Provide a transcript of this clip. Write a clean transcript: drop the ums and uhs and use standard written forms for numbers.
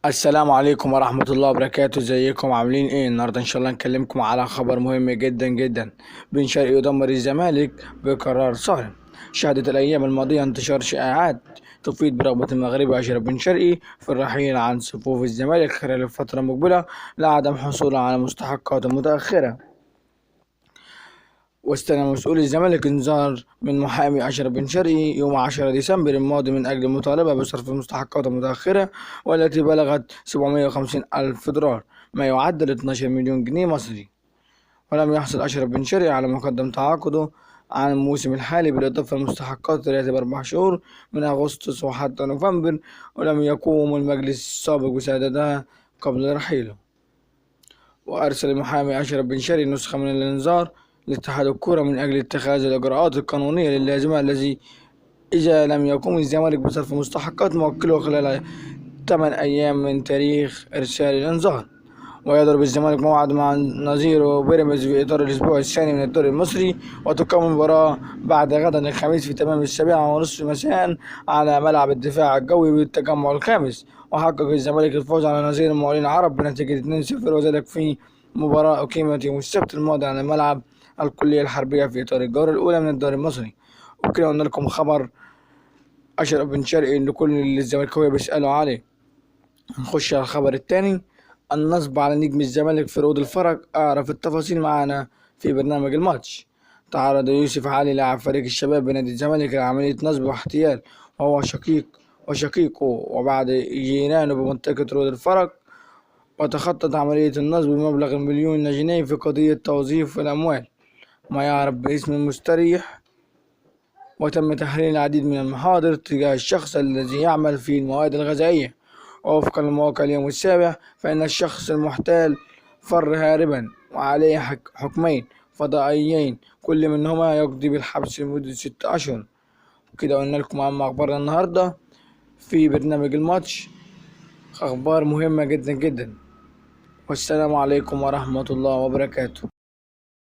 السلام عليكم ورحمة الله وبركاته. ازيكم عاملين ايه؟ النهارده ان شاء الله نكلمكم على خبر مهم جدا جدا. بن شرقي يدمر الزمالك بقرار صارم. شهدت الايام الماضية انتشار شائعات تفيد برغبة المغربي اشرف بن شرقي في الرحيل عن صفوف الزمالك خلال الفترة المقبلة لعدم حصوله على مستحقات متأخرة. واستلم مسؤول الزمالك انذار من محامي أشرف بن شرقي يوم 10 ديسمبر الماضي من أجل المطالبة بصرف المستحقات المتأخرة، والتي بلغت 750 ألف دولار، ما يعادل 12 مليون جنيه مصري. ولم يحصل أشرف بن شرقي على مقدم تعاقده عن الموسم الحالي، بالإضافة للمستحقات راتب 4 شهور من أغسطس وحتى نوفمبر، ولم يقوم المجلس السابق بسدادها قبل رحيله. وأرسل المحامي أشرف بن شرقي نسخة من الإنذار لاتحاد الكرة من أجل اتخاذ الإجراءات القانونية اللازمة، الذي إذا لم يقوم الزمالك بصرف مستحقات موكله خلال 8 أيام من تاريخ إرسال الإنذار. ويضرب الزمالك موعد مع نظيره بيراميدز في إطار الأسبوع الثاني من الدوري المصري، وتقام المباراة بعد غدا الخميس في تمام 7:30 مساء على ملعب الدفاع الجوي بالتجمع الخامس. وحقق الزمالك الفوز على نظير المقاولين العرب بنتيجة 2-0، وذلك في مباراة أقيمت يوم السبت الماضي على ملعب الكلية الحربية في إطار الجولة الأولى من الدوري المصري. وكده قلنا لكم خبر أشرف بن شرقي اللي كل الزمالكاوية بيسألوا عليه. نخش على الخبر التاني. النصب على نجم الزمالك في روض الفرج، أعرف التفاصيل معانا في برنامج الماتش. تعرض يوسف علي لاعب فريق الشباب بنادي الزمالك لعملية نصب واحتيال، وهو وشقيقه وبعض جيرانه بمنطقة روض الفرج. وتخطط عملية النصب بمبلغ 1,000,000 جنيه في قضية توظيف الأموال، ما يعرف باسم المستريح. وتم تحرير العديد من المحاضر تجاه الشخص الذي يعمل في المواد الغذائية. ووفقا لمواقع اليوم السابع، فإن الشخص المحتال فر هاربا، وعليه حكمين فضائيين كل منهما يقضي بالحبس لمدة 6 أشهر. وكده قلنا لكم عن أخبارنا النهاردة في برنامج الماتش، أخبار مهمة جدا جدا. والسلام عليكم ورحمة الله وبركاته.